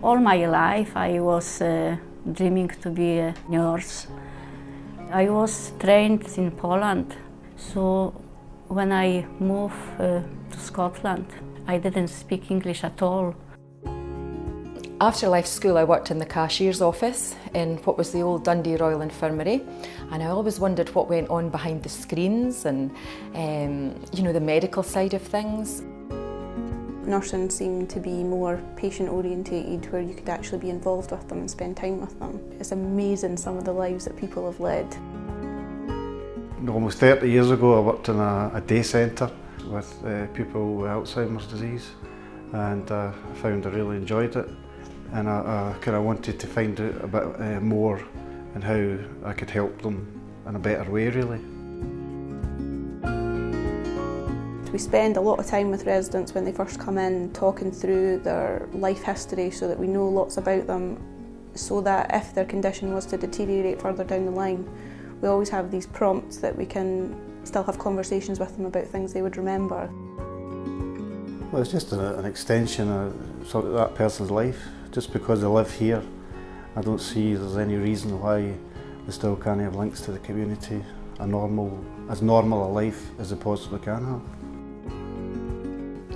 All my life I was dreaming to be a nurse. I was trained in Poland, so when I moved to Scotland, I didn't speak English at all. After I left school, I worked in the cashier's office in what was the old Dundee Royal Infirmary, and I always wondered what went on behind the screens and the medical side of things. Nursing seemed to be more patient orientated, where you could actually be involved with them and spend time with them. It's amazing some of the lives that people have led. Almost 30 years ago I worked in a day centre with people with Alzheimer's disease, and I found I really enjoyed it, and I kind of wanted to find out a bit more and how I could help them in a better way really. We spend a lot of time with residents when they first come in, talking through their life history so that we know lots about them, so that if their condition was to deteriorate further down the line, we always have these prompts that we can still have conversations with them about things they would remember. Well, it's just an extension of sort of that person's life. Just because they live here, I don't see there's any reason why they still can't have links to the community, as normal a life as they possibly can have.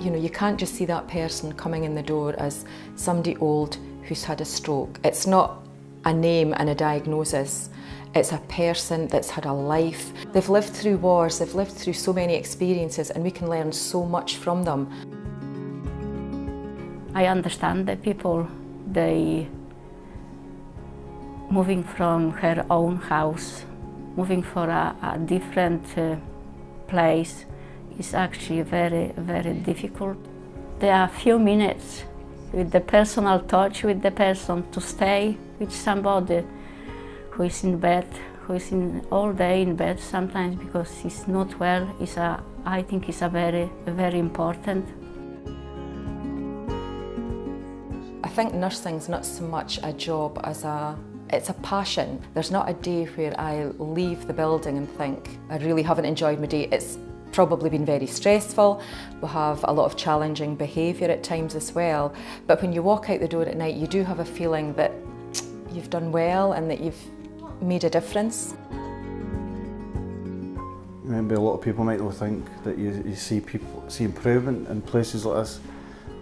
You can't just see that person coming in the door as somebody old who's had a stroke. It's not a name and a diagnosis. It's a person that's had a life. They've lived through wars, they've lived through so many experiences, and we can learn so much from them. I understand the people, they moving from her own house, moving for a different place is actually very, very difficult. There are a few minutes with the personal touch with the person, to stay with somebody who is in bed, who is all day in bed sometimes because he's not well. I think it's a very, very important. I think nursing's not so much a job as it's a passion. There's not a day where I leave the building and think, I really haven't enjoyed my day. It's probably been very stressful. We have a lot of challenging behaviour at times as well. But when you walk out the door at night, you do have a feeling that you've done well and that you've made a difference. Maybe a lot of people might not think that you see improvement in places like this,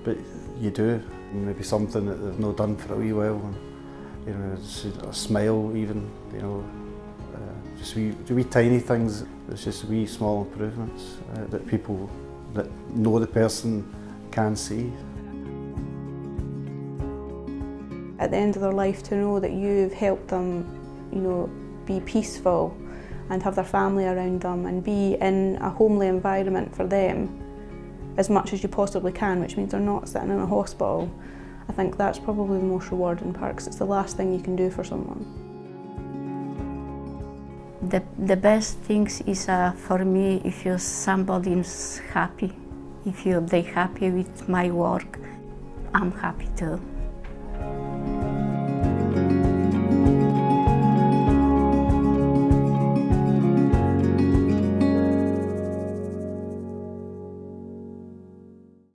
but you do. Maybe something that they've not done for a wee while, and just a smile even, just wee tiny things. It's just wee small improvements that people that know the person can see. At the end of their life, to know that you've helped them, be peaceful and have their family around them and be in a homely environment for them as much as you possibly can, which means they're not sitting in a hospital. I think that's probably the most rewarding part, because it's the last thing you can do for someone. The best things is for me if somebody is happy, if they're happy with my work, I'm happy too.